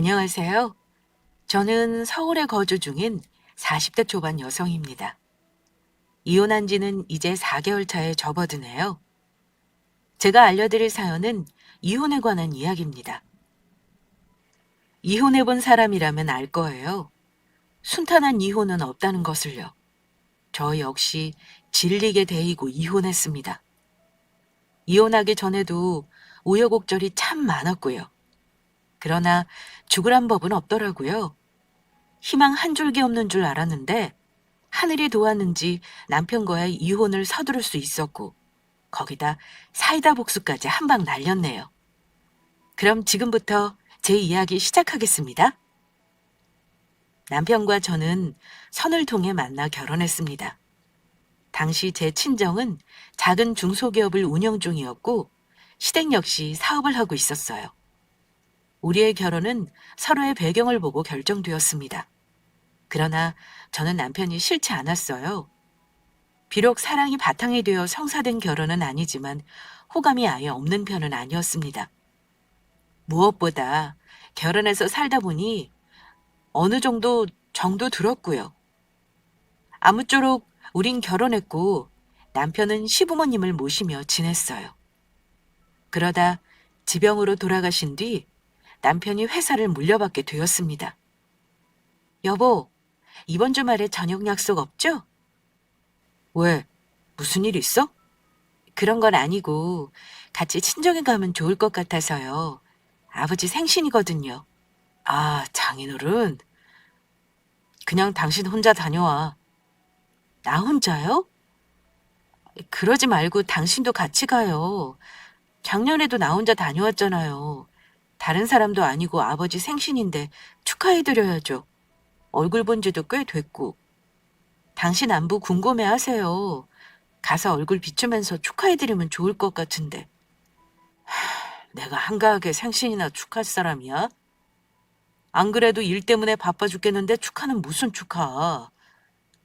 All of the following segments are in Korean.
안녕하세요. 저는 서울에 거주 중인 40대 초반 여성입니다. 이혼한 지는 이제 4개월 차에 접어드네요. 제가 알려드릴 사연은 이혼에 관한 이야기입니다. 이혼해본 사람이라면 알 거예요. 순탄한 이혼은 없다는 것을요. 저 역시 질리게 데이고 이혼했습니다. 이혼하기 전에도 우여곡절이 참 많았고요. 그러나 죽으란 법은 없더라고요. 희망 한 줄기 없는 줄 알았는데 하늘이 도왔는지 남편과의 이혼을 서두를 수 있었고 거기다 사이다 복수까지 한 방 날렸네요. 그럼 지금부터 제 이야기 시작하겠습니다. 남편과 저는 선을 통해 만나 결혼했습니다. 당시 제 친정은 작은 중소기업을 운영 중이었고 시댁 역시 사업을 하고 있었어요. 우리의 결혼은 서로의 배경을 보고 결정되었습니다. 그러나 저는 남편이 싫지 않았어요. 비록 사랑이 바탕이 되어 성사된 결혼은 아니지만 호감이 아예 없는 편은 아니었습니다. 무엇보다 결혼해서 살다 보니 어느 정도 들었고요. 아무쪼록 우린 결혼했고 남편은 시부모님을 모시며 지냈어요. 그러다 지병으로 돌아가신 뒤 남편이 회사를 물려받게 되었습니다. 여보, 이번 주말에 저녁 약속 없죠? 왜? 무슨 일 있어? 그런 건 아니고 같이 친정에 가면 좋을 것 같아서요. 아버지 생신이거든요. 아, 장인어른? 그냥 당신 혼자 다녀와. 나 혼자요? 그러지 말고 당신도 같이 가요. 작년에도 나 혼자 다녀왔잖아요. 다른 사람도 아니고 아버지 생신인데 축하해드려야죠. 얼굴 본 지도 꽤 됐고. 당신 안부 궁금해 하세요. 가서 얼굴 비추면서 축하해드리면 좋을 것 같은데. 내가 한가하게 생신이나 축하할 사람이야? 안 그래도 일 때문에 바빠 죽겠는데 축하는 무슨 축하.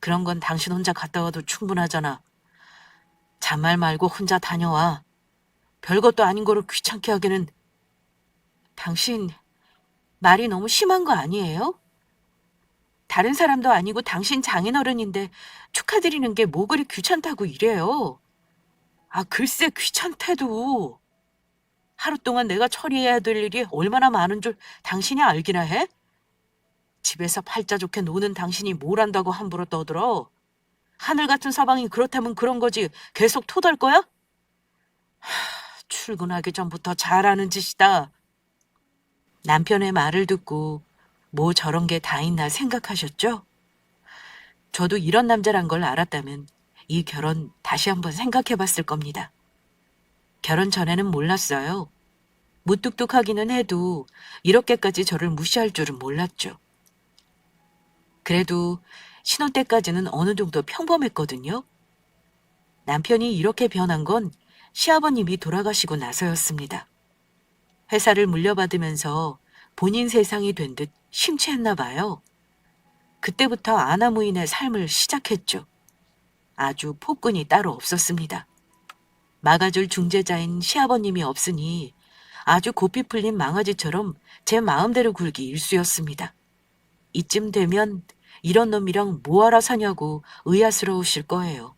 그런 건 당신 혼자 갔다 와도 충분하잖아. 잔말 말고 혼자 다녀와. 별것도 아닌 거를 귀찮게 하기는. 당신 말이 너무 심한 거 아니에요? 다른 사람도 아니고 당신 장인어른인데 축하드리는 게 뭐 그리 귀찮다고 이래요. 아, 글쎄 귀찮대도. 하루 동안 내가 처리해야 될 일이 얼마나 많은 줄 당신이 알기나 해? 집에서 팔자 좋게 노는 당신이 뭘 안다고 함부로 떠들어? 하늘 같은 서방이 그렇다면 그런 거지 계속 토달 거야? 출근하기 전부터 잘하는 짓이다. 남편의 말을 듣고 뭐 저런 게 다 있나 생각하셨죠? 저도 이런 남자란 걸 알았다면 이 결혼 다시 한번 생각해 봤을 겁니다. 결혼 전에는 몰랐어요. 무뚝뚝하기는 해도 이렇게까지 저를 무시할 줄은 몰랐죠. 그래도 신혼 때까지는 어느 정도 평범했거든요. 남편이 이렇게 변한 건 시아버님이 돌아가시고 나서였습니다. 회사를 물려받으면서 본인 세상이 된 듯 심취했나 봐요. 그때부터 아나무인의 삶을 시작했죠. 아주 폭군이 따로 없었습니다. 막아줄 중재자인 시아버님이 없으니 아주 고삐 풀린 망아지처럼 제 마음대로 굴기 일쑤였습니다. 이쯤 되면 이런 놈이랑 뭐하러 사냐고 의아스러우실 거예요.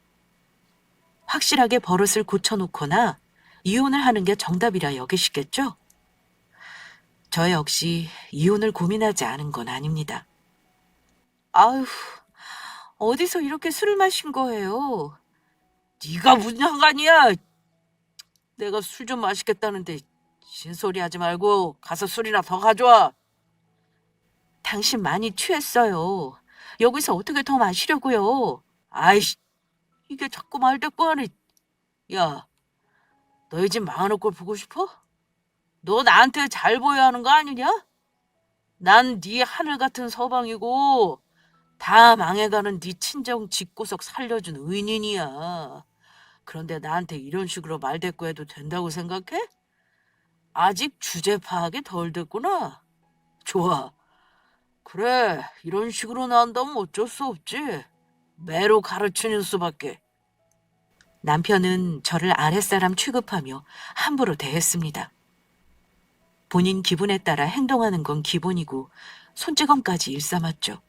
확실하게 버릇을 고쳐놓거나 이혼을 하는 게 정답이라 여기시겠죠? 저 역시 이혼을 고민하지 않은 건 아닙니다. 아휴, 어디서 이렇게 술을 마신 거예요? 네가 무슨 상관이야? 내가 술 좀 마시겠다는데 신소리 하지 말고 가서 술이나 더 가져와. 당신 많이 취했어요. 여기서 어떻게 더 마시려고요? 아이씨, 이게 자꾸 말대꾸하네. 야, 너희 집 망하는 꼴 보고 싶어? 너 나한테 잘 보여야 하는 거 아니냐? 난 네 하늘 같은 서방이고 다 망해가는 네 친정 집구석 살려준 은인이야. 그런데 나한테 이런 식으로 말대꾸해도 된다고 생각해? 아직 주제 파악이 덜 됐구나. 좋아. 그래, 이런 식으로 나온다면 어쩔 수 없지. 매로 가르치는 수밖에. 남편은 저를 아랫사람 취급하며 함부로 대했습니다. 본인 기분에 따라 행동하는 건 기본이고 손찌검까지 일삼았죠.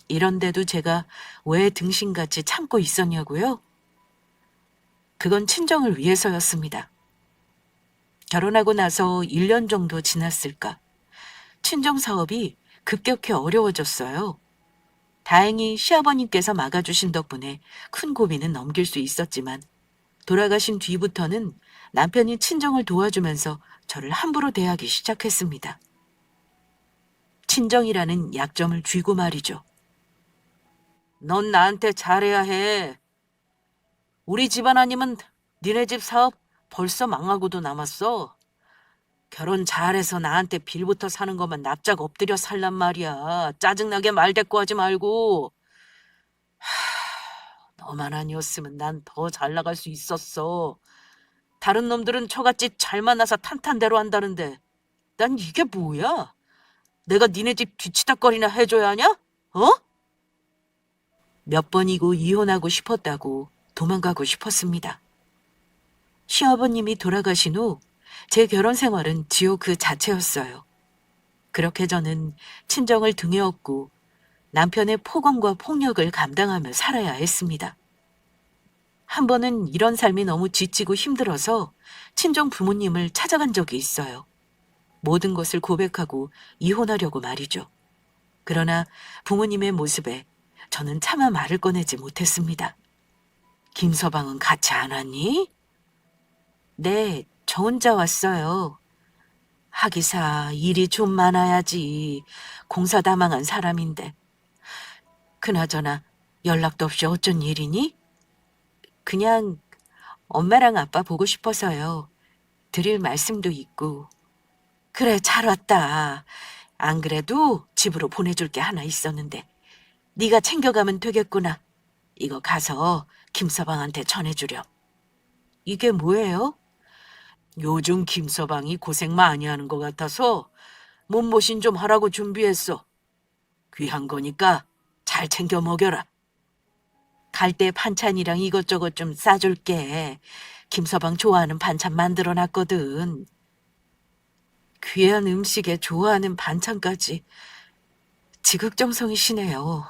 이런데도 제가 왜 등신같이 참고 있었냐고요? 그건 친정을 위해서였습니다. 결혼하고 나서 1년 정도 지났을까. 친정 사업이 급격히 어려워졌어요. 다행히 시아버님께서 막아주신 덕분에 큰 고비는 넘길 수 있었지만 돌아가신 뒤부터는 남편이 친정을 도와주면서 저를 함부로 대하기 시작했습니다. 친정이라는 약점을 쥐고 말이죠. 넌 나한테 잘해야 해. 우리 집안 아니면 니네 집 사업 벌써 망하고도 남았어. 결혼 잘해서 나한테 빌부터 사는 것만 납작 엎드려 살란 말이야. 짜증나게 말대꾸하지 말고. 너만 아니었으면 난 더 잘 나갈 수 있었어. 다른 놈들은 처갓집 잘 만나서 탄탄대로 한다는데 난 이게 뭐야? 내가 니네 집 뒤치다거리나 해줘야 하냐? 어? 몇 번이고 이혼하고 싶었다고 도망가고 싶었습니다. 시아버님이 돌아가신 후 제 결혼 생활은 지옥 그 자체였어요. 그렇게 저는 친정을 등에 업고 남편의 폭언과 폭력을 감당하며 살아야 했습니다. 한 번은 이런 삶이 너무 지치고 힘들어서 친정 부모님을 찾아간 적이 있어요. 모든 것을 고백하고 이혼하려고 말이죠. 그러나 부모님의 모습에 저는 차마 말을 꺼내지 못했습니다. 김서방은 같이 안 왔니? 네, 저 혼자 왔어요. 하기사 일이 좀 많아야지. 공사 다망한 사람인데. 그나저나 연락도 없이 어쩐 일이니? 그냥 엄마랑 아빠 보고 싶어서요. 드릴 말씀도 있고. 그래, 잘 왔다. 안 그래도 집으로 보내줄 게 하나 있었는데 네가 챙겨가면 되겠구나. 이거 가서 김서방한테 전해주렴. 이게 뭐예요? 요즘 김서방이 고생 많이 하는 것 같아서 몸보신 좀 하라고 준비했어. 귀한 거니까 잘 챙겨 먹여라. 갈 때 반찬이랑 이것저것 좀 싸줄게. 김서방 좋아하는 반찬 만들어놨거든. 귀한 음식에 좋아하는 반찬까지 지극정성이시네요.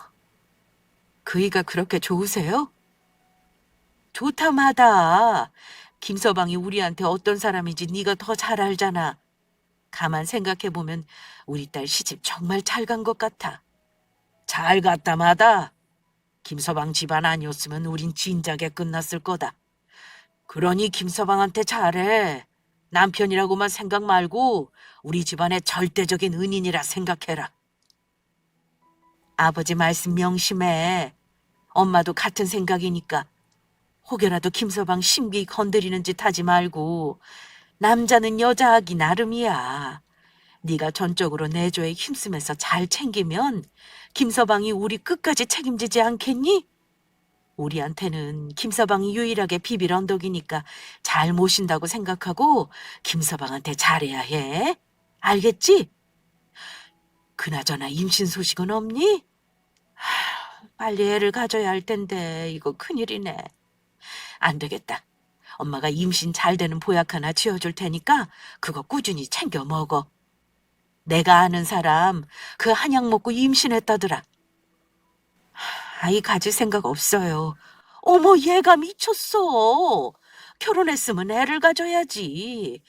그이가 그렇게 좋으세요? 좋다마다. 김서방이 우리한테 어떤 사람인지 네가 더 잘 알잖아. 가만 생각해보면 우리 딸 시집 정말 잘 간 것 같아. 잘 갔다마다. 김서방 집안 아니었으면 우린 진작에 끝났을 거다. 그러니 김서방한테 잘해. 남편이라고만 생각 말고 우리 집안의 절대적인 은인이라 생각해라. 아버지 말씀 명심해. 엄마도 같은 생각이니까 혹여라도 김서방 심기 건드리는 짓 하지 말고. 남자는 여자하기 나름이야. 네가 전적으로 내조에 힘쓰면서 잘 챙기면 김서방이 우리 끝까지 책임지지 않겠니? 우리한테는 김서방이 유일하게 비빌 언덕이니까 잘 모신다고 생각하고 김서방한테 잘해야 해. 알겠지? 그나저나 임신 소식은 없니? 빨리 애를 가져야 할 텐데 이거 큰일이네. 안 되겠다. 엄마가 임신 잘 되는 보약 하나 지어줄 테니까 그거 꾸준히 챙겨 먹어. 내가 아는 사람 그 한약 먹고 임신했다더라. 아이 가질 생각 없어요. 어머, 얘가 미쳤어. 결혼했으면 애를 가져야지.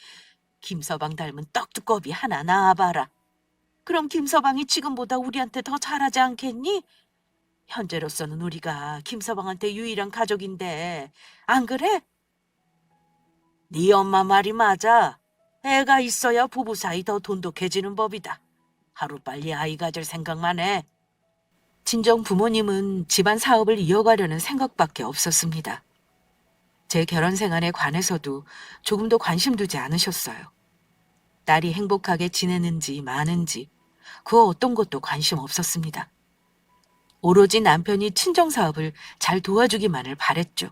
김서방 닮은 떡두꺼비 하나 낳아봐라. 그럼 김서방이 지금보다 우리한테 더 잘하지 않겠니? 현재로서는 우리가 김서방한테 유일한 가족인데 안 그래? 네 엄마 말이 맞아. 애가 있어야 부부 사이 더 돈독해지는 법이다. 하루빨리 아이 가질 생각만 해. 친정 부모님은 집안 사업을 이어가려는 생각밖에 없었습니다. 제 결혼 생활에 관해서도 조금도 관심 두지 않으셨어요. 딸이 행복하게 지내는지 마는지 그 어떤 것도 관심 없었습니다. 오로지 남편이 친정 사업을 잘 도와주기만을 바랬죠.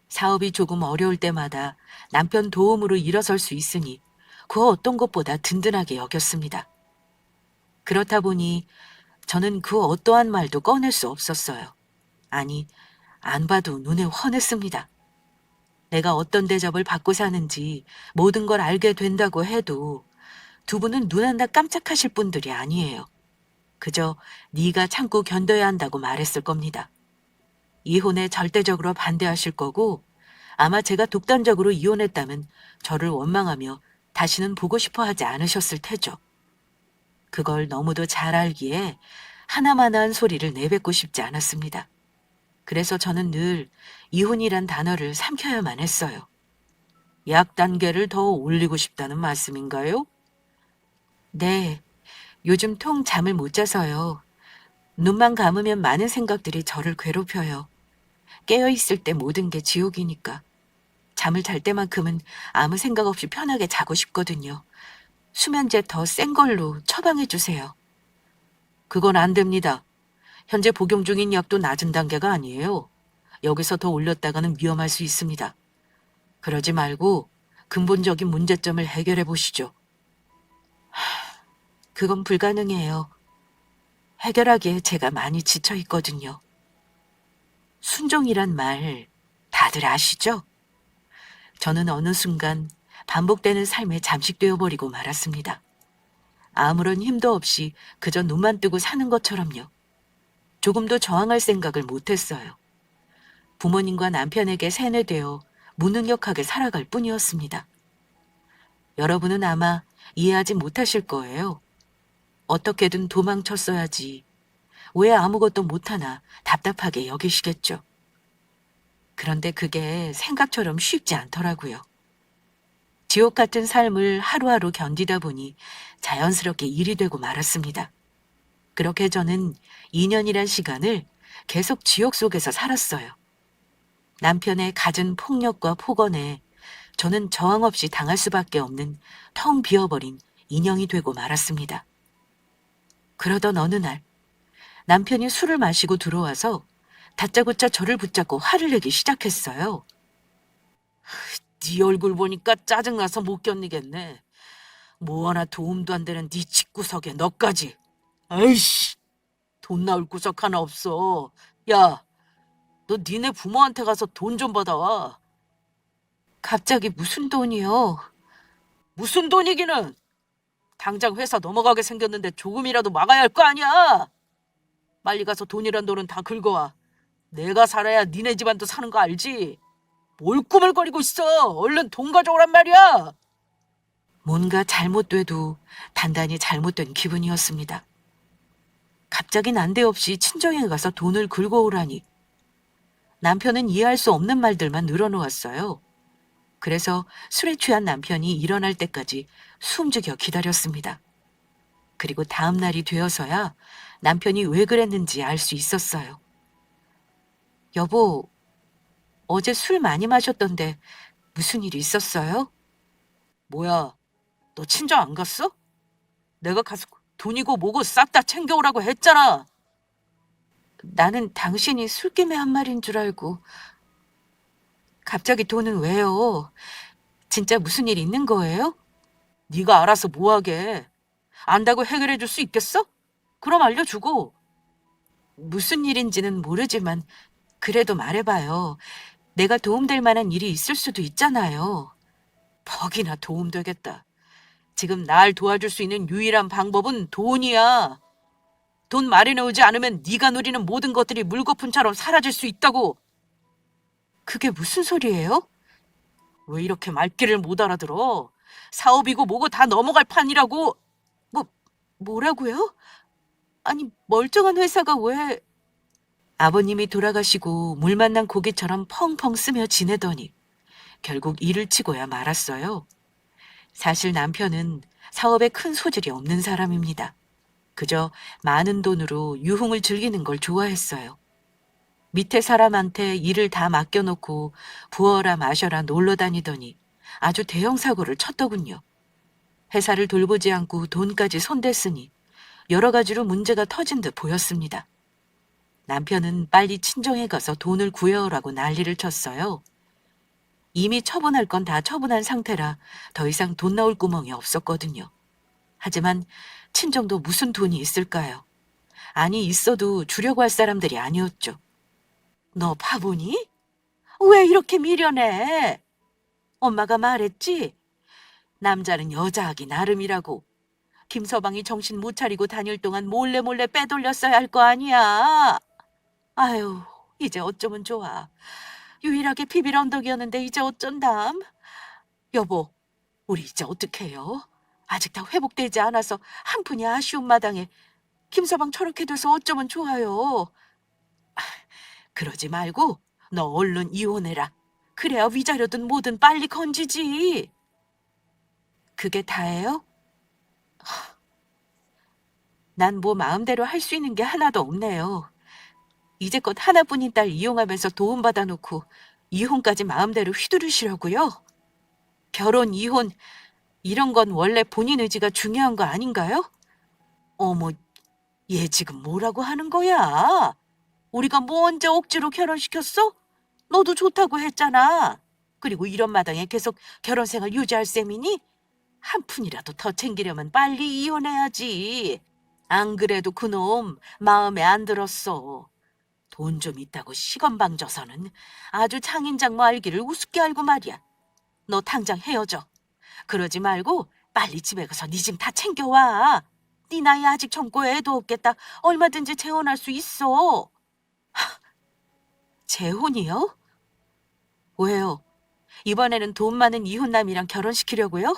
사업이 조금 어려울 때마다 남편 도움으로 일어설 수 있으니 그 어떤 것보다 든든하게 여겼습니다. 그렇다 보니 저는 그 어떠한 말도 꺼낼 수 없었어요. 아니, 안 봐도 눈에 훤했습니다. 내가 어떤 대접을 받고 사는지 모든 걸 알게 된다고 해도 두 분은 눈 하나 깜짝하실 분들이 아니에요. 그저 네가 참고 견뎌야 한다고 말했을 겁니다. 이혼에 절대적으로 반대하실 거고 아마 제가 독단적으로 이혼했다면 저를 원망하며 다시는 보고 싶어 하지 않으셨을 테죠. 그걸 너무도 잘 알기에 하나만한 소리를 내뱉고 싶지 않았습니다. 그래서 저는 늘 이혼이란 단어를 삼켜야만 했어요. 약 단계를 더 올리고 싶다는 말씀인가요? 네, 요즘 통 잠을 못 자서요. 눈만 감으면 많은 생각들이 저를 괴롭혀요. 깨어있을 때 모든 게 지옥이니까. 잠을 잘 때만큼은 아무 생각 없이 편하게 자고 싶거든요. 수면제 더 센 걸로 처방해 주세요. 그건 안 됩니다. 현재 복용 중인 약도 낮은 단계가 아니에요. 여기서 더 올렸다가는 위험할 수 있습니다. 그러지 말고 근본적인 문제점을 해결해 보시죠. 그건 불가능해요. 해결하기에 제가 많이 지쳐 있거든요. 순종이란 말 다들 아시죠? 저는 어느 순간 반복되는 삶에 잠식되어 버리고 말았습니다. 아무런 힘도 없이 그저 눈만 뜨고 사는 것처럼요. 조금도 저항할 생각을 못했어요. 부모님과 남편에게 세뇌되어 무능력하게 살아갈 뿐이었습니다. 여러분은 아마 이해하지 못하실 거예요. 어떻게든 도망쳤어야지. 왜 아무것도 못하나 답답하게 여기시겠죠. 그런데 그게 생각처럼 쉽지 않더라고요. 지옥 같은 삶을 하루하루 견디다 보니 자연스럽게 일이 되고 말았습니다. 그렇게 저는 2년이란 시간을 계속 지옥 속에서 살았어요. 남편의 갖은 폭력과 폭언에 저는 저항 없이 당할 수밖에 없는 텅 비어버린 인형이 되고 말았습니다. 그러던 어느 날 남편이 술을 마시고 들어와서 다짜고짜 저를 붙잡고 화를 내기 시작했어요. 네 얼굴 보니까 짜증나서 못 견디겠네. 뭐 하나 도움도 안 되는 네 집구석에 너까지. 아이씨, 돈 나올 구석 하나 없어. 야, 너 니네 부모한테 가서 돈 좀 받아와. 갑자기 무슨 돈이요? 무슨 돈이기는. 당장 회사 넘어가게 생겼는데 조금이라도 막아야 할 거 아니야. 빨리 가서 돈이란 돈은 다 긁어와. 내가 살아야 니네 집안도 사는 거 알지? 뭘 꾸물거리고 있어. 얼른 돈 가져오란 말이야. 뭔가 잘못돼도 단단히 잘못된 기분이었습니다. 갑자기 난데없이 친정에 가서 돈을 긁어오라니. 남편은 이해할 수 없는 말들만 늘어놓았어요. 그래서 술에 취한 남편이 일어날 때까지 숨죽여 기다렸습니다. 그리고 다음 날이 되어서야 남편이 왜 그랬는지 알 수 있었어요. 여보, 어제 술 많이 마셨던데 무슨 일 있었어요? 뭐야, 너 친정 안 갔어? 내가 가서 돈이고 뭐고 싹 다 챙겨오라고 했잖아. 나는 당신이 술김에 한 말인 줄 알고. 갑자기 돈은 왜요? 진짜 무슨 일 있는 거예요? 네가 알아서 뭐하게. 안다고 해결해 줄 수 있겠어? 그럼 알려주고. 무슨 일인지는 모르지만 그래도 말해봐요. 내가 도움될 만한 일이 있을 수도 있잖아요. 퍽이나 도움되겠다. 지금 날 도와줄 수 있는 유일한 방법은 돈이야. 돈 마련해 오지 않으면 네가 누리는 모든 것들이 물거품처럼 사라질 수 있다고. 그게 무슨 소리예요? 왜 이렇게 말귀를 못 알아들어? 사업이고 뭐고 다 넘어갈 판이라고. 뭐, 뭐라고요? 아니, 멀쩡한 회사가 왜... 아버님이 돌아가시고 물 만난 고기처럼 펑펑 쓰며 지내더니 결국 일을 치고야 말았어요. 사실 남편은 사업에 큰 소질이 없는 사람입니다. 그저 많은 돈으로 유흥을 즐기는 걸 좋아했어요. 밑에 사람한테 일을 다 맡겨놓고 부어라 마셔라 놀러 다니더니 아주 대형 사고를 쳤더군요. 회사를 돌보지 않고 돈까지 손댔으니 여러 가지로 문제가 터진 듯 보였습니다. 남편은 빨리 친정에 가서 돈을 구해오라고 난리를 쳤어요. 이미 처분할 건 다 처분한 상태라 더 이상 돈 나올 구멍이 없었거든요. 하지만 친정도 무슨 돈이 있을까요? 아니 있어도 주려고 할 사람들이 아니었죠. 너 바보니? 왜 이렇게 미련해? 엄마가 말했지? 남자는 여자하기 나름이라고. 김서방이 정신 못 차리고 다닐 동안 몰래 몰래 빼돌렸어야 할 거 아니야. 아유, 이제 어쩌면 좋아. 유일하게 비빌 언덕이었는데 이제 어쩐담? 여보, 우리 이제 어떡해요? 아직 다 회복되지 않아서 한푼이 아쉬운 마당에 김서방 저렇게 돼서 어쩌면 좋아요. 그러지 말고 너 얼른 이혼해라. 그래야 위자료든 뭐든 빨리 건지지. 그게 다예요? 난 뭐 마음대로 할 수 있는 게 하나도 없네요. 이제껏 하나뿐인 딸 이용하면서 도움받아 놓고 이혼까지 마음대로 휘두르시려고요? 결혼, 이혼 이런 건 원래 본인 의지가 중요한 거 아닌가요? 어머, 얘 지금 뭐라고 하는 거야? 우리가 뭐 언제 억지로 결혼시켰어? 너도 좋다고 했잖아. 그리고 이런 마당에 계속 결혼 생활 유지할 셈이니? 한 푼이라도 더 챙기려면 빨리 이혼해야지. 안 그래도 그놈 마음에 안 들었어. 돈 좀 있다고 시건방 져서는 아주 장인장모 알기를 우습게 알고 말이야. 너 당장 헤어져. 그러지 말고 빨리 집에 가서 네 짐 다 챙겨와. 네 나이 아직 젊고 애도 없겠다. 얼마든지 재혼할 수 있어. 재혼이요? 왜요? 이번에는 돈 많은 이혼남이랑 결혼시키려고요?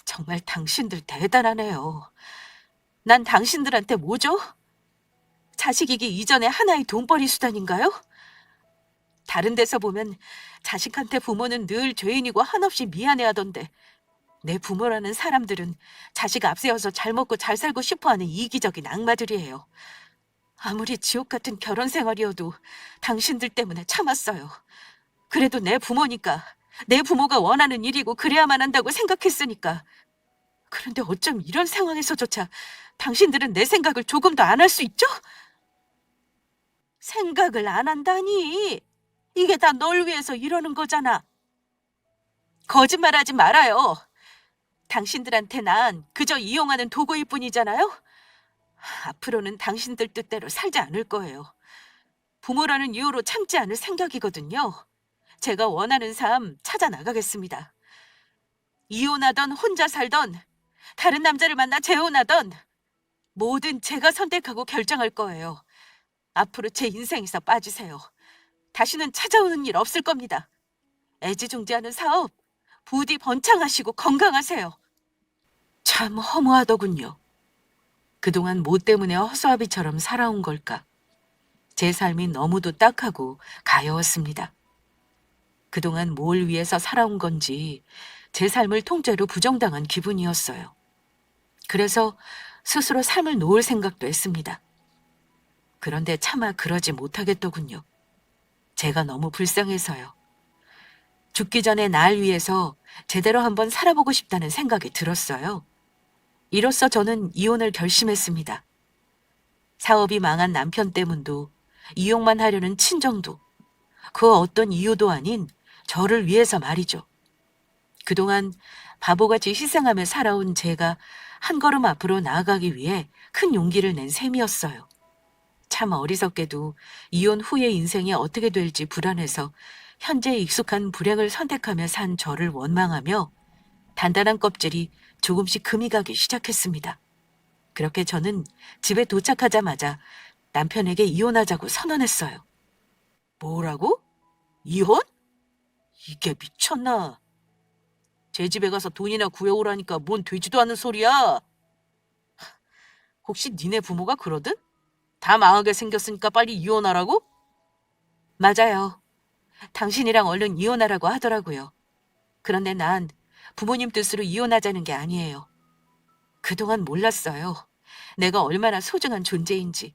정말 당신들 대단하네요. 난 당신들한테 뭐죠? 자식이기 이전에 하나의 돈벌이 수단인가요? 다른 데서 보면 자식한테 부모는 늘 죄인이고 한없이 미안해하던데 내 부모라는 사람들은 자식 앞세워서 잘 먹고 잘 살고 싶어하는 이기적인 악마들이에요. 아무리 지옥 같은 결혼 생활이어도 당신들 때문에 참았어요. 그래도 내 부모니까, 내 부모가 원하는 일이고 그래야만 한다고 생각했으니까. 그런데 어쩜 이런 상황에서조차 당신들은 내 생각을 조금도 안 할 수 있죠? 생각을 안 한다니. 이게 다 널 위해서 이러는 거잖아. 거짓말하지 말아요. 당신들한테 난 그저 이용하는 도구일 뿐이잖아요. 앞으로는 당신들 뜻대로 살지 않을 거예요. 부모라는 이유로 참지 않을 생각이거든요. 제가 원하는 삶 찾아 나가겠습니다. 이혼하던 혼자 살던 다른 남자를 만나 재혼하던 뭐든 제가 선택하고 결정할 거예요. 앞으로 제 인생에서 빠지세요. 다시는 찾아오는 일 없을 겁니다. 애지중지하는 사업 부디 번창하시고 건강하세요. 참 허무하더군요. 그동안 뭐 때문에 허수아비처럼 살아온 걸까? 제 삶이 너무도 딱하고 가여웠습니다. 그동안 뭘 위해서 살아온 건지 제 삶을 통째로 부정당한 기분이었어요. 그래서 스스로 삶을 놓을 생각도 했습니다. 그런데 차마 그러지 못하겠더군요. 제가 너무 불쌍해서요. 죽기 전에 날 위해서 제대로 한번 살아보고 싶다는 생각이 들었어요. 이로써 저는 이혼을 결심했습니다. 사업이 망한 남편 때문도 이용만 하려는 친정도 그 어떤 이유도 아닌 저를 위해서 말이죠. 그동안 바보같이 희생하며 살아온 제가 한 걸음 앞으로 나아가기 위해 큰 용기를 낸 셈이었어요. 참 어리석게도 이혼 후의 인생이 어떻게 될지 불안해서 현재 익숙한 불행을 선택하며 산 저를 원망하며 단단한 껍질이 조금씩 금이 가기 시작했습니다. 그렇게 저는 집에 도착하자마자 남편에게 이혼하자고 선언했어요. 뭐라고? 이혼? 이게 미쳤나? 제 집에 가서 돈이나 구해오라니까 뭔 되지도 않는 소리야. 혹시 니네 부모가 그러든? 다 망하게 생겼으니까 빨리 이혼하라고? 맞아요. 당신이랑 얼른 이혼하라고 하더라고요. 그런데 난 부모님 뜻으로 이혼하자는 게 아니에요. 그동안 몰랐어요. 내가 얼마나 소중한 존재인지.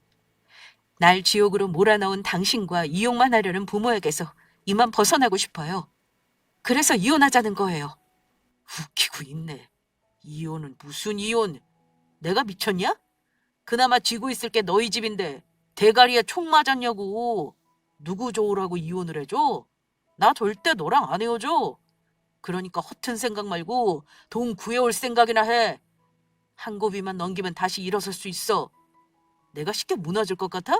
날 지옥으로 몰아넣은 당신과 이용만 하려는 부모에게서 이만 벗어나고 싶어요. 그래서 이혼하자는 거예요. 웃기고 있네. 이혼은 무슨 이혼? 내가 미쳤냐? 그나마 쥐고 있을 게 너희 집인데 대가리에 총 맞았냐고. 누구 좋으라고 이혼을 해줘? 나 절대 너랑 안 헤어져. 그러니까 허튼 생각 말고 돈 구해올 생각이나 해. 한 고비만 넘기면 다시 일어설 수 있어. 내가 쉽게 무너질 것 같아?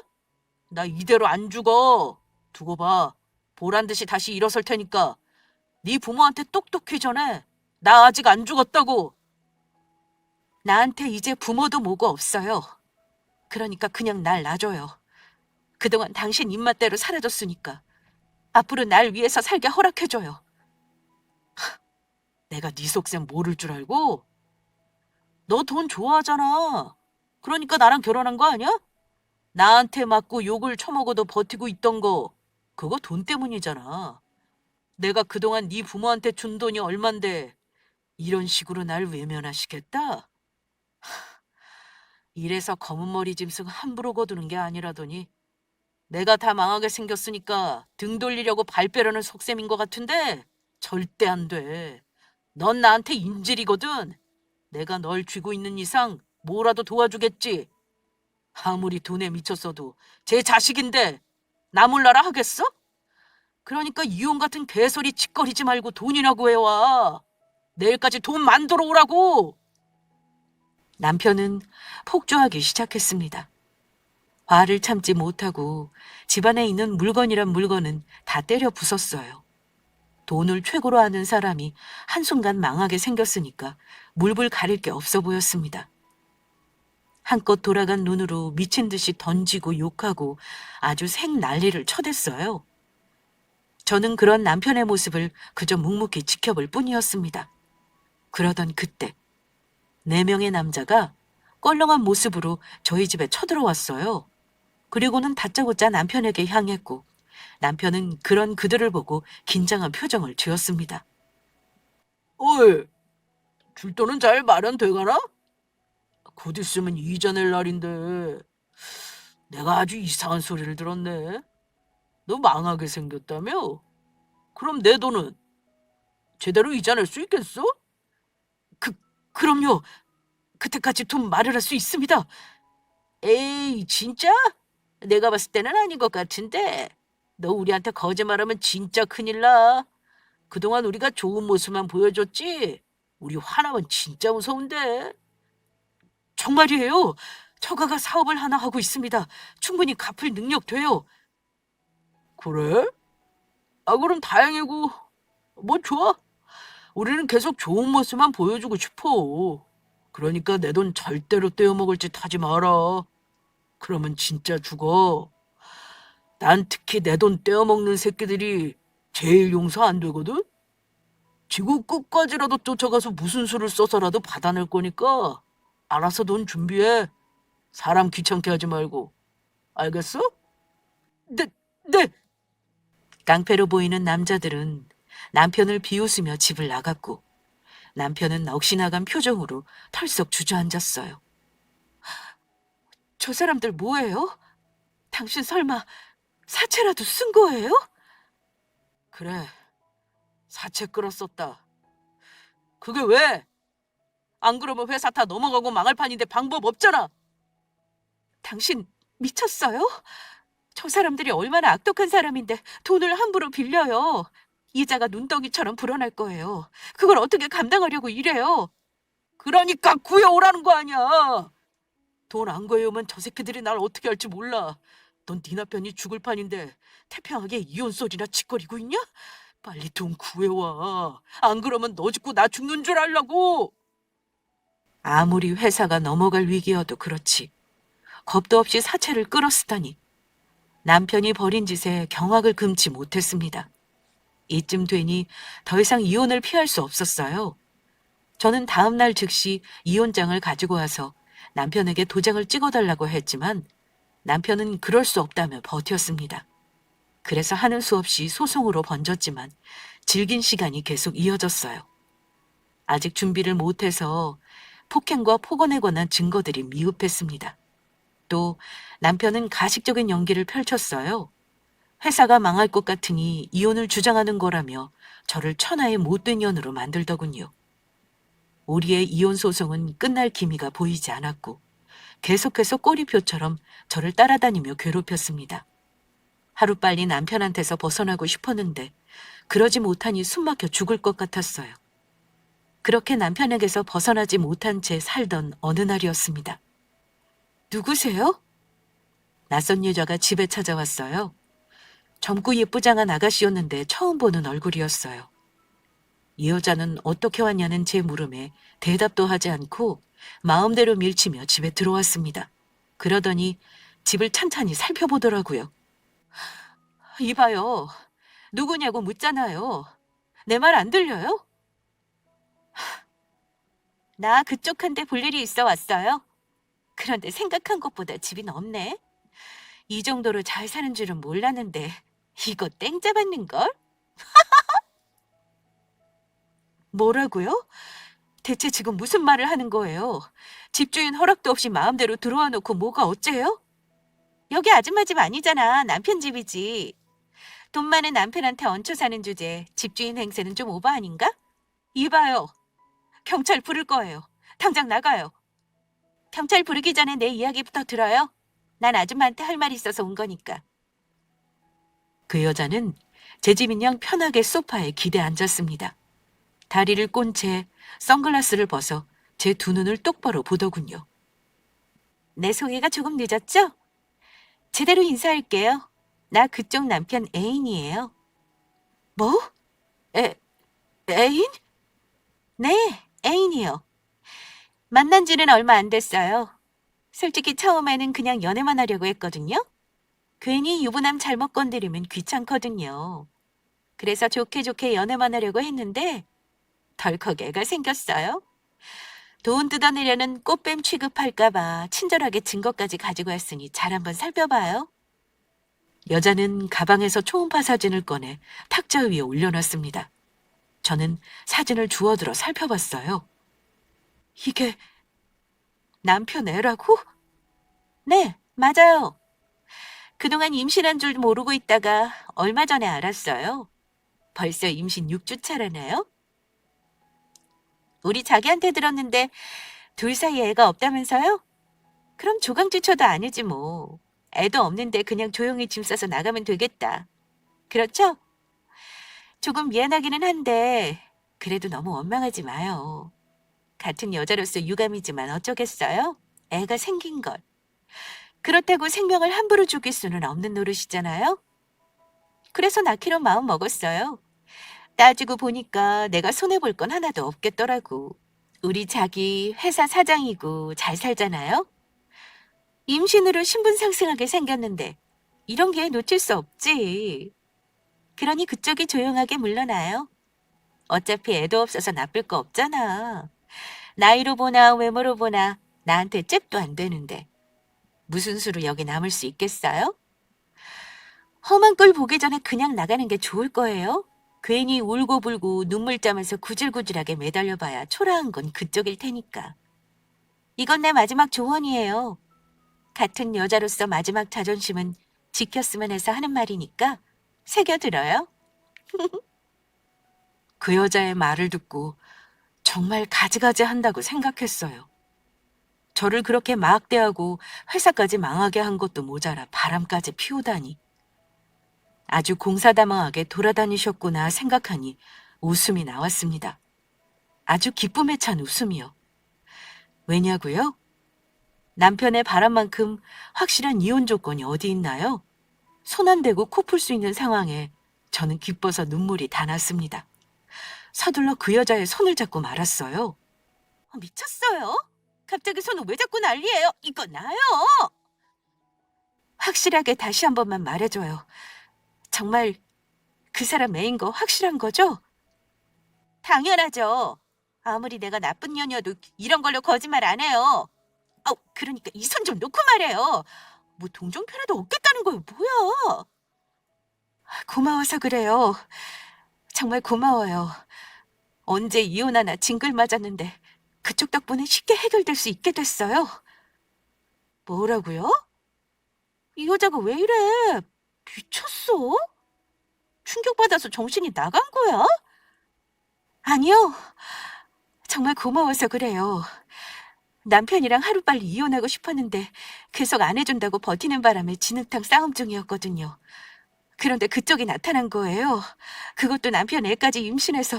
나 이대로 안 죽어. 두고 봐. 보란 듯이 다시 일어설 테니까 네 부모한테 똑똑히 전해. 나 아직 안 죽었다고. 나한테 이제 부모도 뭐고 없어요. 그러니까 그냥 날 놔줘요. 그동안 당신 입맛대로 살아줬으니까 앞으로 날 위해서 살게 허락해줘요. 내가 네 속셈 모를 줄 알고? 너 돈 좋아하잖아. 그러니까 나랑 결혼한 거 아니야? 나한테 맞고 욕을 처먹어도 버티고 있던 거 그거 돈 때문이잖아. 내가 그동안 네 부모한테 준 돈이 얼만데 이런 식으로 날 외면하시겠다? 이래서 검은 머리 짐승 함부로 거두는 게 아니라더니 내가 다 망하게 생겼으니까 등 돌리려고 발 빼려는 속셈인 것 같은데 절대 안 돼. 넌 나한테 인질이거든. 내가 널 쥐고 있는 이상 뭐라도 도와주겠지. 아무리 돈에 미쳤어도 제 자식인데 나 몰라라 하겠어? 그러니까 이혼 같은 개소리 짓거리지 말고 돈이나 구해와. 내일까지 돈 만들어 오라고. 남편은 폭주하기 시작했습니다. 화를 참지 못하고 집안에 있는 물건이란 물건은 다 때려 부쉈어요. 돈을 최고로 아는 사람이 한순간 망하게 생겼으니까 물불 가릴 게 없어 보였습니다. 한껏 돌아간 눈으로 미친 듯이 던지고 욕하고 아주 생난리를 쳐댔어요. 저는 그런 남편의 모습을 그저 묵묵히 지켜볼 뿐이었습니다. 그러던 그때 4명의 남자가 껄렁한 모습으로 저희 집에 쳐들어왔어요. 그리고는 다짜고짜 남편에게 향했고 남편은 그런 그들을 보고 긴장한 표정을 지었습니다. 어이, 줄 돈은 잘 마련돼가나? 곧 있으면 이자 낼 날인데 내가 아주 이상한 소리를 들었네. 너 망하게 생겼다며? 그럼 내 돈은 제대로 이자 낼 수 있겠어? 그, 그럼요. 그때까지 돈 마련할 수 있습니다. 에이, 진짜? 내가 봤을 때는 아닌 것 같은데. 너 우리한테 거짓말하면 진짜 큰일 나. 그동안 우리가 좋은 모습만 보여줬지? 우리 화나면 진짜 무서운데. 정말이에요. 처가가 사업을 하나 하고 있습니다. 충분히 갚을 능력 돼요. 그래? 아, 그럼 다행이고. 뭐 좋아. 우리는 계속 좋은 모습만 보여주고 싶어. 그러니까 내 돈 절대로 떼어먹을 짓 하지 마라. 그러면 진짜 죽어. 난 특히 내 돈 떼어먹는 새끼들이 제일 용서 안 되거든? 지구 끝까지라도 쫓아가서 무슨 수를 써서라도 받아낼 거니까 알아서 돈 준비해. 사람 귀찮게 하지 말고. 알겠어? 네, 네. 깡패로 보이는 남자들은 남편을 비웃으며 집을 나갔고 남편은 넋이나간 표정으로 털썩 주저앉았어요. 저 사람들 뭐예요? 당신 설마 사채라도 쓴 거예요? 그래, 사채 끌었었다. 그게 왜? 안 그러면 회사 다 넘어가고 망할 판인데 방법 없잖아. 당신 미쳤어요? 저 사람들이 얼마나 악독한 사람인데 돈을 함부로 빌려요. 이자가 눈덩이처럼 불어날 거예요. 그걸 어떻게 감당하려고 이래요? 그러니까 구해오라는 거 아니야. 돈 안 구해오면 저 새끼들이 날 어떻게 할지 몰라. 넌 네 남편이 죽을 판인데 태평하게 이혼 소리나 짓거리고 있냐? 빨리 돈 구해와. 안 그러면 너 죽고 나 죽는 줄 알라고. 아무리 회사가 넘어갈 위기여도 그렇지. 겁도 없이 사채를 끌었으다니. 남편이 벌인 짓에 경악을 금치 못했습니다. 이쯤 되니 더 이상 이혼을 피할 수 없었어요. 저는 다음 날 즉시 이혼장을 가지고 와서 남편에게 도장을 찍어달라고 했지만 남편은 그럴 수 없다며 버텼습니다. 그래서 하는 수 없이 소송으로 번졌지만 질긴 시간이 계속 이어졌어요. 아직 준비를 못해서 폭행과 폭언에 관한 증거들이 미흡했습니다. 또 남편은 가식적인 연기를 펼쳤어요. 회사가 망할 것 같으니 이혼을 주장하는 거라며 저를 천하의 못된 년으로 만들더군요. 우리의 이혼 소송은 끝날 기미가 보이지 않았고 계속해서 꼬리표처럼 저를 따라다니며 괴롭혔습니다. 하루빨리 남편한테서 벗어나고 싶었는데 그러지 못하니 숨막혀 죽을 것 같았어요. 그렇게 남편에게서 벗어나지 못한 채 살던 어느 날이었습니다. 누구세요? 낯선 여자가 집에 찾아왔어요. 젊고 예쁘장한 아가씨였는데 처음 보는 얼굴이었어요. 이 여자는 어떻게 왔냐는 제 물음에 대답도 하지 않고 마음대로 밀치며 집에 들어왔습니다. 그러더니 집을 찬찬히 살펴보더라고요. 이봐요. 누구냐고 묻잖아요. 내 말 안 들려요? 나 그쪽한테 볼 일이 있어 왔어요. 그런데 생각한 것보다 집이 넓네. 이 정도로 잘 사는 줄은 몰랐는데 이거 땡 잡았는걸? 뭐라고요? 대체 지금 무슨 말을 하는 거예요? 집주인 허락도 없이 마음대로 들어와 놓고 뭐가 어째요? 여기 아줌마 집 아니잖아. 남편 집이지. 돈 많은 남편한테 얹혀 사는 주제에 집주인 행세는 좀 오버 아닌가? 이봐요. 경찰 부를 거예요. 당장 나가요. 경찰 부르기 전에 내 이야기부터 들어요. 난 아줌마한테 할 말이 있어서 온 거니까. 그 여자는 제 집인 양 편하게 소파에 기대 앉았습니다. 다리를 꼰 채 선글라스를 벗어 제 두 눈을 똑바로 보더군요. 내 소개가 조금 늦었죠? 제대로 인사할게요. 나 그쪽 남편 애인이에요. 뭐? 애, 애인? 네, 애인이요. 만난 지는 얼마 안 됐어요. 솔직히 처음에는 그냥 연애만 하려고 했거든요. 괜히 유부남 잘못 건드리면 귀찮거든요. 그래서 좋게 좋게 연애만 하려고 했는데 덜컥 애가 생겼어요. 돈 뜯어내려는 꽃뱀 취급할까봐 친절하게 증거까지 가지고 왔으니 잘 한번 살펴봐요. 여자는 가방에서 초음파 사진을 꺼내 탁자 위에 올려놨습니다. 저는 사진을 주워들어 살펴봤어요. 이게 남편 애라고? 네, 맞아요. 그동안 임신한 줄 모르고 있다가 얼마 전에 알았어요. 벌써 임신 6주 차라나요? 우리 자기한테 들었는데 둘 사이에 애가 없다면서요? 그럼 조강지초도 아니지 뭐. 애도 없는데 그냥 조용히 짐 싸서 나가면 되겠다. 그렇죠? 조금 미안하기는 한데 그래도 너무 원망하지 마요. 같은 여자로서 유감이지만 어쩌겠어요? 애가 생긴 걸. 그렇다고 생명을 함부로 죽일 수는 없는 노릇이잖아요? 그래서 낳기로 마음 먹었어요. 따지고 보니까 내가 손해볼 건 하나도 없겠더라고. 우리 자기 회사 사장이고 잘 살잖아요? 임신으로 신분 상승하게 생겼는데 이런 기회 놓칠 수 없지. 그러니 그쪽이 조용하게 물러나요. 어차피 애도 없어서 나쁠 거 없잖아. 나이로 보나 외모로 보나 나한테 잽도 안 되는데 무슨 수로 여기 남을 수 있겠어요? 험한 꼴 보기 전에 그냥 나가는 게 좋을 거예요. 괜히 울고불고 눈물 짜면서 구질구질하게 매달려봐야 초라한 건 그쪽일 테니까. 이건 내 마지막 조언이에요. 같은 여자로서 마지막 자존심은 지켰으면 해서 하는 말이니까 새겨들어요. 그 여자의 말을 듣고 정말 가지가지 한다고 생각했어요. 저를 그렇게 막대하고 회사까지 망하게 한 것도 모자라 바람까지 피우다니. 아주 공사다망하게 돌아다니셨구나 생각하니 웃음이 나왔습니다. 아주 기쁨에 찬 웃음이요. 왜냐고요? 남편의 바람만큼 확실한 이혼 조건이 어디 있나요? 손 안 대고 코 풀 수 있는 상황에 저는 기뻐서 눈물이 다 났습니다. 서둘러 그 여자의 손을 잡고 말았어요. 미쳤어요? 갑자기 손을 왜 잡고 난리예요? 이거 나요? 확실하게 다시 한 번만 말해줘요. 정말 그 사람 애인 거 확실한 거죠? 당연하죠. 아무리 내가 나쁜 년이어도 이런 걸로 거짓말 안 해요. 그러니까 이 손 좀 놓고 말해요. 뭐 동정표라도 얻겠다는 거예요, 뭐야? 고마워서 그래요. 정말 고마워요. 언제 이혼하나 징글 맞았는데 그쪽 덕분에 쉽게 해결될 수 있게 됐어요. 뭐라고요? 이 여자가 왜 이래? 미쳤어? 충격받아서 정신이 나간 거야? 아니요. 정말 고마워서 그래요. 남편이랑 하루빨리 이혼하고 싶었는데 계속 안 해준다고 버티는 바람에 진흙탕 싸움 중이었거든요. 그런데 그쪽이 나타난 거예요. 그것도 남편 애까지 임신해서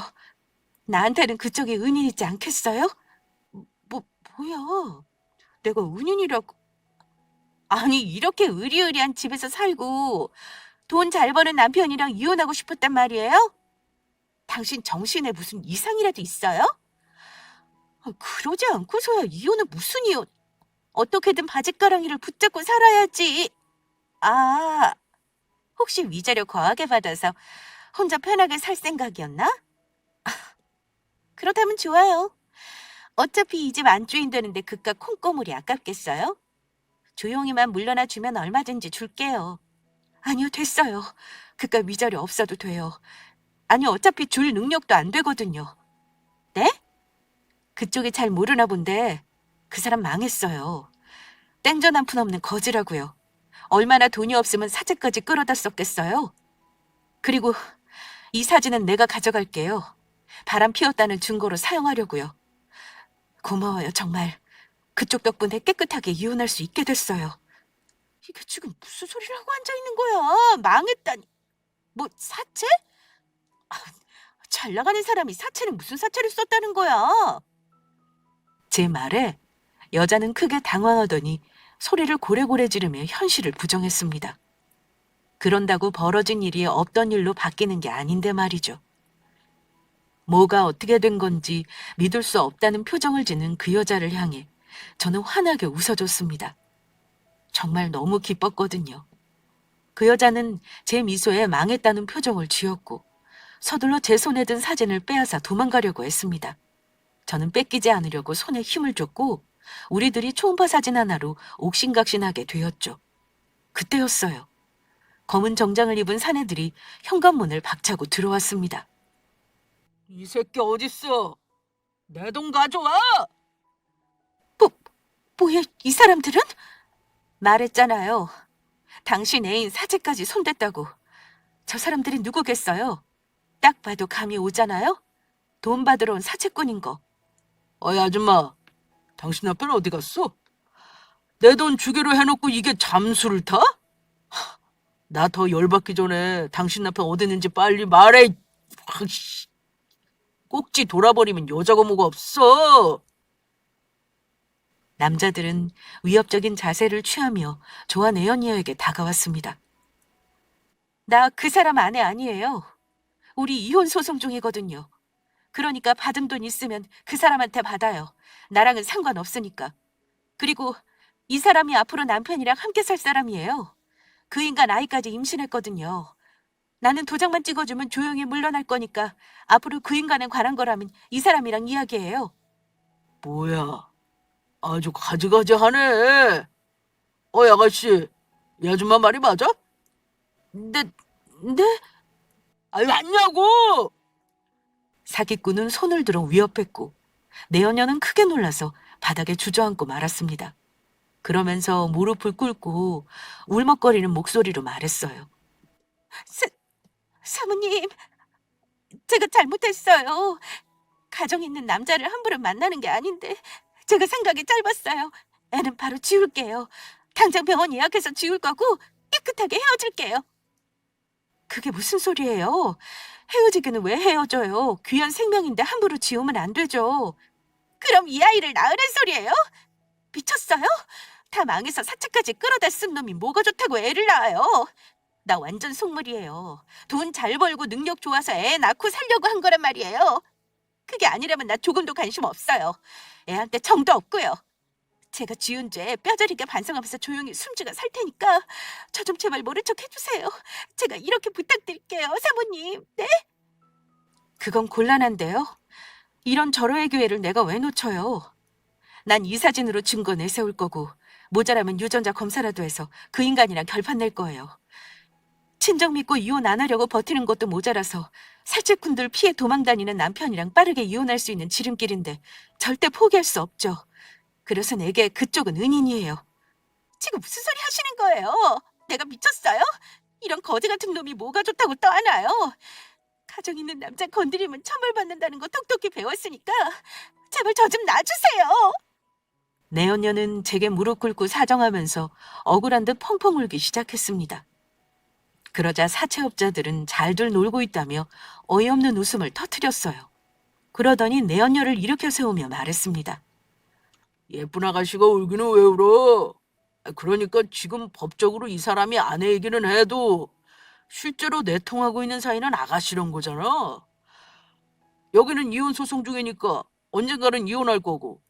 나한테는 그쪽이 은인이지 않겠어요? 뭐야? 내가 은인이라고. 아니, 이렇게 의리의리한 집에서 살고 돈 잘 버는 남편이랑 이혼하고 싶었단 말이에요? 당신 정신에 무슨 이상이라도 있어요? 그러지 않고서야 이혼은 무슨 이혼? 어떻게든 바짓가랑이를 붙잡고 살아야지. 아, 혹시 위자료 거하게 받아서 혼자 편하게 살 생각이었나? 그렇다면 좋아요. 어차피 이 집 안주인 되는데 그깟 콩고물이 아깝겠어요? 조용히만 물러나 주면 얼마든지 줄게요. 아니요, 됐어요. 그깟 위자료 없어도 돼요. 아니, 어차피 줄 능력도 안 되거든요. 네? 그쪽이 잘 모르나 본데 그 사람 망했어요. 땡전 한 푼 없는 거지라고요. 얼마나 돈이 없으면 사채까지 끌어다 썼겠어요? 그리고 이 사진은 내가 가져갈게요. 바람 피웠다는 증거로 사용하려고요. 고마워요, 정말. 그쪽 덕분에 깨끗하게 이혼할 수 있게 됐어요. 이게 지금 무슨 소리를 하고 앉아있는 거야? 망했다니. 뭐 사채? 잘 나가는 사람이 사채는 무슨 사채를 썼다는 거야? 제 말에 여자는 크게 당황하더니 소리를 고래고래 지르며 현실을 부정했습니다. 그런다고 벌어진 일이 없던 일로 바뀌는 게 아닌데 말이죠. 뭐가 어떻게 된 건지 믿을 수 없다는 표정을 짓는 그 여자를 향해 저는 환하게 웃어줬습니다. 정말 너무 기뻤거든요. 그 여자는 제 미소에 망했다는 표정을 지었고 서둘러 제 손에 든 사진을 빼앗아 도망가려고 했습니다. 저는 뺏기지 않으려고 손에 힘을 줬고 우리들이 초음파 사진 하나로 옥신각신하게 되었죠. 그때였어요. 검은 정장을 입은 사내들이 현관문을 박차고 들어왔습니다. 이 새끼 어딨어? 내 돈 가져와! 뭐야, 이 사람들은? 말했잖아요. 당신 애인 사채까지 손댔다고. 저 사람들이 누구겠어요? 딱 봐도 감이 오잖아요? 돈 받으러 온 사채꾼인 거. 어이 아줌마, 당신 남편 어디 갔어? 내 돈 주기로 해놓고 이게 잠수를 타? 나 더 열받기 전에 당신 남편 어디 있는지 빨리 말해. 꼭지 돌아버리면 여자가 뭐가 없어. 남자들은 위협적인 자세를 취하며 조한 애연이에게 다가왔습니다. 나 그 사람 아내 아니에요. 우리 이혼 소송 중이거든요. 그러니까 받은 돈 있으면 그 사람한테 받아요. 나랑은 상관없으니까. 그리고 이 사람이 앞으로 남편이랑 함께 살 사람이에요. 그 인간 아이까지 임신했거든요. 나는 도장만 찍어주면 조용히 물러날 거니까 앞으로 그 인간에 관한 거라면 이 사람이랑 이야기해요. 뭐야, 아주 가지가지하네. 아가씨, 이 아줌마 말이 맞아? 네? 아니, 맞냐고! 사기꾼은 손을 들어 위협했고 내연녀는 크게 놀라서 바닥에 주저앉고 말았습니다. 그러면서 무릎을 꿇고 울먹거리는 목소리로 말했어요. 사모님, 제가 잘못했어요. 가정 있는 남자를 함부로 만나는 게 아닌데 제가 생각이 짧았어요. 애는 바로 지울게요. 당장 병원 예약해서 지울 거고 깨끗하게 헤어질게요. 그게 무슨 소리예요? 헤어지기는 왜 헤어져요? 귀한 생명인데 함부로 지우면 안 되죠. 그럼 이 아이를 낳으란 소리예요? 미쳤어요? 다 망해서 사채까지 끌어다 쓴 놈이 뭐가 좋다고 애를 낳아요? 나 완전 속물이에요. 돈 잘 벌고 능력 좋아서 애 낳고 살려고 한 거란 말이에요. 그게 아니라면 나 조금도 관심 없어요. 애한테 정도 없고요. 제가 지은 죄 뼈저리게 반성하면서 조용히 숨지가 살 테니까 저 좀 제발 모른 척 해주세요. 제가 이렇게 부탁드릴게요, 사모님. 네? 그건 곤란한데요. 이런 절호의 기회를 내가 왜 놓쳐요? 난 이 사진으로 증거 내세울 거고 모자라면 유전자 검사라도 해서 그 인간이랑 결판 낼 거예요. 친정 믿고 이혼 안 하려고 버티는 것도 모자라서 살찔꾼들 피해 도망다니는 남편이랑 빠르게 이혼할 수 있는 지름길인데 절대 포기할 수 없죠. 그래서 내게 그쪽은 은인이에요. 지금 무슨 소리 하시는 거예요? 내가 미쳤어요? 이런 거지 같은 놈이 뭐가 좋다고 떠안아요? 가정 있는 남자 건드리면 처벌받는다는 거 똑똑히 배웠으니까 제발 저 좀 놔주세요. 내연녀는 제게 무릎 꿇고 사정하면서 억울한 듯 펑펑 울기 시작했습니다. 그러자 사채업자들은 잘들 놀고 있다며 어이없는 웃음을 터뜨렸어요. 그러더니 내연녀를 일으켜 세우며 말했습니다. 예쁜 아가씨가 울기는 왜 울어? 그러니까 지금 법적으로 이 사람이 아내이기는 해도 실제로 내통하고 있는 사이는 아가씨란 거잖아. 여기는 이혼 소송 중이니까 언젠가는 이혼할 거고,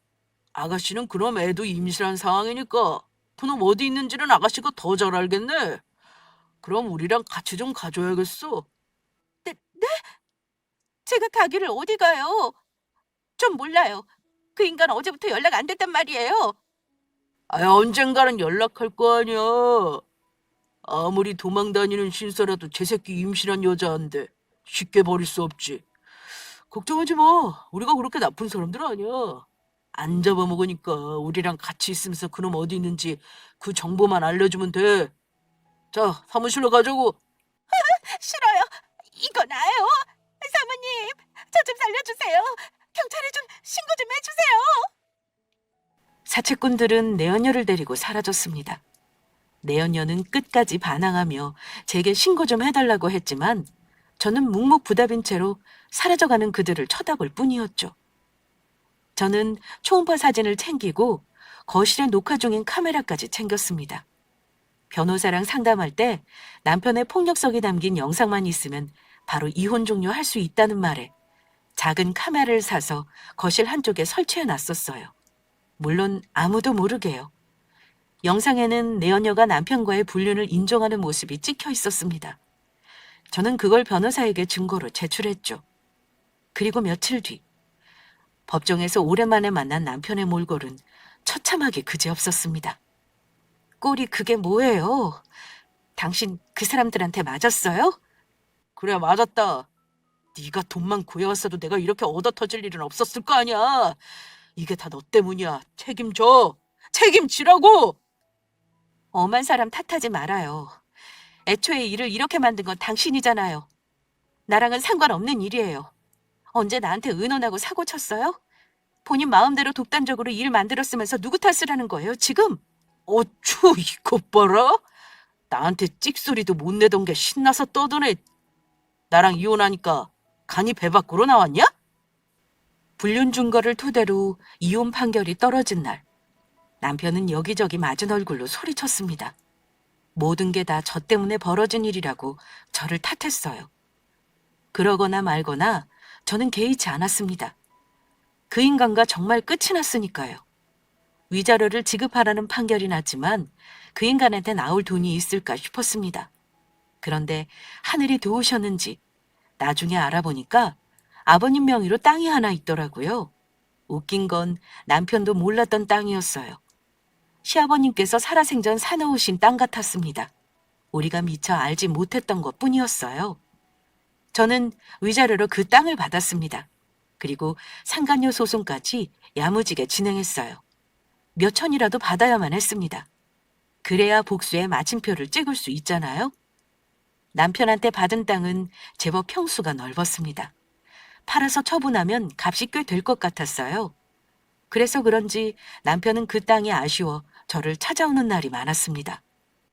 아가씨는 그럼 애도 임신한 상황이니까 그놈 어디 있는지는 아가씨가 더 잘 알겠네. 그럼 우리랑 같이 좀 가줘야겠어. 네, 네? 제가 가기를 어디 가요? 좀 몰라요. 그 인간 어제부터 연락 안 됐단 말이에요. 아, 언젠가는 연락할 거 아니야. 아무리 도망 다니는 신사라도 제 새끼 임신한 여자인데 쉽게 버릴 수 없지. 걱정하지 마. 우리가 그렇게 나쁜 사람들 아니야. 안 잡아먹으니까 우리랑 같이 있으면서 그놈 어디 있는지 그 정보만 알려주면 돼. 자, 사무실로 가자고. 싫어요. 이거 나요. 사모님, 저 좀 살려주세요. 경찰에 좀 신고 좀 해주세요. 사채꾼들은 내연녀를 데리고 사라졌습니다. 내연녀는 끝까지 반항하며 제게 신고 좀 해달라고 했지만 저는 묵묵부답인 채로 사라져가는 그들을 쳐다볼 뿐이었죠. 저는 초음파 사진을 챙기고 거실에 녹화 중인 카메라까지 챙겼습니다. 변호사랑 상담할 때 남편의 폭력성이 담긴 영상만 있으면 바로 이혼 종료할 수 있다는 말에 작은 카메라를 사서 거실 한쪽에 설치해 놨었어요. 물론 아무도 모르게요. 영상에는 내연녀가 남편과의 불륜을 인정하는 모습이 찍혀 있었습니다. 저는 그걸 변호사에게 증거로 제출했죠. 그리고 며칠 뒤 법정에서 오랜만에 만난 남편의 몰골은 처참하게 그지없었습니다. 꼴이 그게 뭐예요? 당신 그 사람들한테 맞았어요? 그래, 맞았다. 네가 돈만 구해왔어도 내가 이렇게 얻어터질 일은 없었을 거 아니야. 이게 다 너 때문이야. 책임져. 책임지라고. 엄한 사람 탓하지 말아요. 애초에 일을 이렇게 만든 건 당신이잖아요. 나랑은 상관없는 일이에요. 언제 나한테 의논하고 사고 쳤어요? 본인 마음대로 독단적으로 일 만들었으면서 누구 탓을 하는 거예요, 지금? 어쭈, 이것 봐라. 나한테 찍소리도 못 내던 게 신나서 떠드네. 나랑 이혼하니까 간이 배 밖으로 나왔냐? 불륜 증거를 토대로 이혼 판결이 떨어진 날, 남편은 여기저기 맞은 얼굴로 소리쳤습니다. 모든 게 다 저 때문에 벌어진 일이라고 저를 탓했어요. 그러거나 말거나 저는 개의치 않았습니다. 그 인간과 정말 끝이 났으니까요. 위자료를 지급하라는 판결이 났지만 그 인간한테 나올 돈이 있을까 싶었습니다. 그런데 하늘이 도우셨는지 나중에 알아보니까 아버님 명의로 땅이 하나 있더라고요. 웃긴 건 남편도 몰랐던 땅이었어요. 시아버님께서 살아생전 사놓으신 땅 같았습니다. 우리가 미처 알지 못했던 것 뿐이었어요. 저는 위자료로 그 땅을 받았습니다. 그리고 상간녀 소송까지 야무지게 진행했어요. 몇 천이라도 받아야만 했습니다. 그래야 복수의 마침표를 찍을 수 있잖아요. 남편한테 받은 땅은 제법 평수가 넓었습니다. 팔아서 처분하면 값이 꽤 될 것 같았어요. 그래서 그런지 남편은 그 땅이 아쉬워 저를 찾아오는 날이 많았습니다.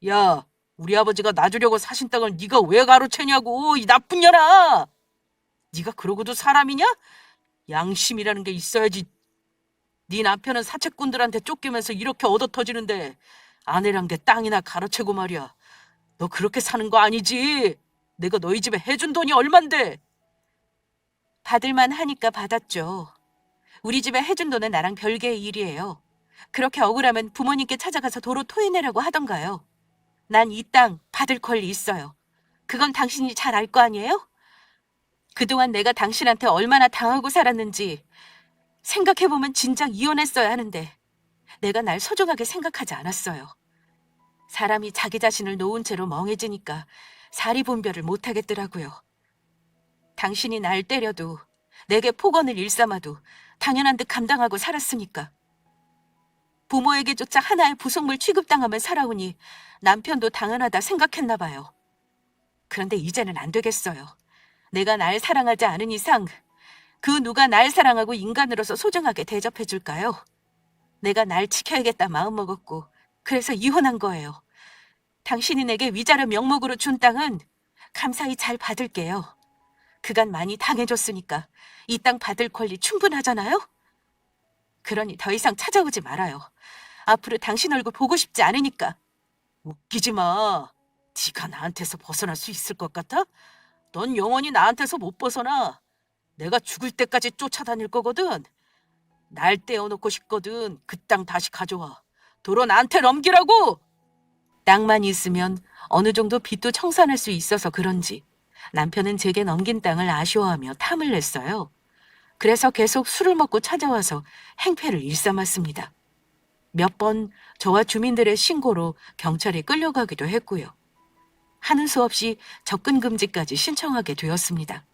야, 우리 아버지가 놔주려고 사신 땅을 네가 왜 가로채냐고, 이 나쁜 년아! 네가 그러고도 사람이냐? 양심이라는 게 있어야지. 네 남편은 사채꾼들한테 쫓기면서 이렇게 얻어터지는데 아내랑 내 땅이나 가로채고 말이야. 너 그렇게 사는 거 아니지? 내가 너희 집에 해준 돈이 얼만데? 받을만 하니까 받았죠. 우리 집에 해준 돈은 나랑 별개의 일이에요. 그렇게 억울하면 부모님께 찾아가서 도로 토해내라고 하던가요. 난 이 땅 받을 권리 있어요. 그건 당신이 잘 알 거 아니에요? 그동안 내가 당신한테 얼마나 당하고 살았는지 생각해보면 진작 이혼했어야 하는데 내가 날 소중하게 생각하지 않았어요. 사람이 자기 자신을 놓은 채로 멍해지니까 사리분별을 못하겠더라고요. 당신이 날 때려도 내게 폭언을 일삼아도 당연한 듯 감당하고 살았으니까. 부모에게조차 하나의 부속물 취급당하며 살아오니 남편도 당연하다 생각했나 봐요. 그런데 이제는 안 되겠어요. 내가 날 사랑하지 않은 이상 그 누가 날 사랑하고 인간으로서 소중하게 대접해줄까요? 내가 날 지켜야겠다 마음먹었고 그래서 이혼한 거예요. 당신이 내게 위자료 명목으로 준 땅은 감사히 잘 받을게요. 그간 많이 당해줬으니까 이 땅 받을 권리 충분하잖아요? 그러니 더 이상 찾아오지 말아요. 앞으로 당신 얼굴 보고 싶지 않으니까. 웃기지 마. 네가 나한테서 벗어날 수 있을 것 같아? 넌 영원히 나한테서 못 벗어나. 내가 죽을 때까지 쫓아다닐 거거든. 날 떼어놓고 싶거든. 그 땅 다시 가져와. 도로 나한테 넘기라고! 땅만 있으면 어느 정도 빚도 청산할 수 있어서 그런지 남편은 제게 넘긴 땅을 아쉬워하며 탐을 냈어요. 그래서 계속 술을 먹고 찾아와서 행패를 일삼았습니다. 몇 번 저와 주민들의 신고로 경찰에 끌려가기도 했고요. 하는 수 없이 접근 금지까지 신청하게 되었습니다.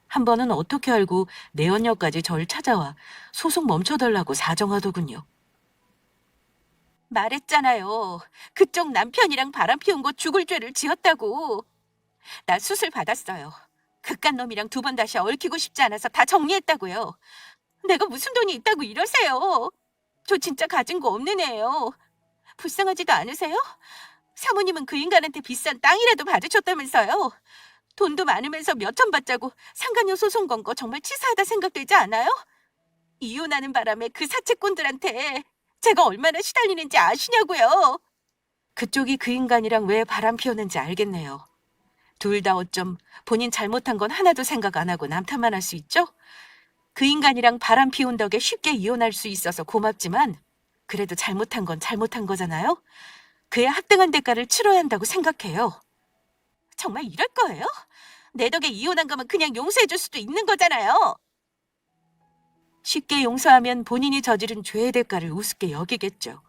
한 번은 어떻게 알고 내연녀까지 절 찾아와 소송 멈춰달라고 사정하더군요. 말했잖아요. 그쪽 남편이랑 바람 피운 거 죽을 죄를 지었다고. 나 수술 받았어요. 그깟 놈이랑 두 번 다시 얽히고 싶지 않아서 다 정리했다고요. 내가 무슨 돈이 있다고 이러세요. 저 진짜 가진 거 없는 애예요. 불쌍하지도 않으세요? 사모님은 그 인간한테 비싼 땅이라도 받으셨다면서요. 돈도 많으면서 몇 천 받자고 상간녀 소송 건 거 정말 치사하다 생각되지 않아요? 이혼하는 바람에 그 사채꾼들한테 제가 얼마나 시달리는지 아시냐고요. 그쪽이 그 인간이랑 왜 바람 피웠는지 알겠네요. 둘 다 어쩜 본인 잘못한 건 하나도 생각 안 하고 남탓만 할 수 있죠? 그 인간이랑 바람 피운 덕에 쉽게 이혼할 수 있어서 고맙지만 그래도 잘못한 건 잘못한 거잖아요? 그에 합당한 대가를 치러야 한다고 생각해요. 정말 이럴 거예요? 내 덕에 이혼한 거면 그냥 용서해줄 수도 있는 거잖아요. 쉽게 용서하면 본인이 저지른 죄의 대가를 우습게 여기겠죠.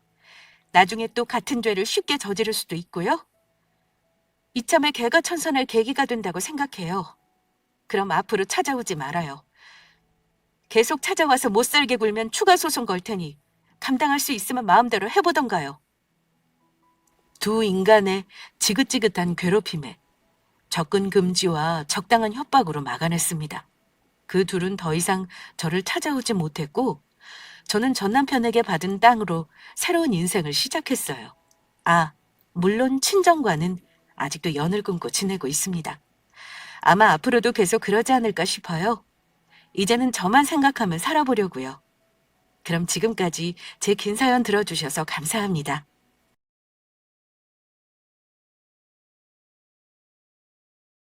나중에 또 같은 죄를 쉽게 저지를 수도 있고요. 이참에 개가천선할 계기가 된다고 생각해요. 그럼 앞으로 찾아오지 말아요. 계속 찾아와서 못살게 굴면 추가 소송 걸 테니 감당할 수 있으면 마음대로 해보던가요. 두 인간의 지긋지긋한 괴롭힘에 접근 금지와 적당한 협박으로 막아냈습니다. 그 둘은 더 이상 저를 찾아오지 못했고 저는 전 남편에게 받은 땅으로 새로운 인생을 시작했어요. 아, 물론 친정과는 아직도 연을 끊고 지내고 있습니다. 아마 앞으로도 계속 그러지 않을까 싶어요. 이제는 저만 생각하면 살아보려고요. 그럼 지금까지 제 긴 사연 들어주셔서 감사합니다.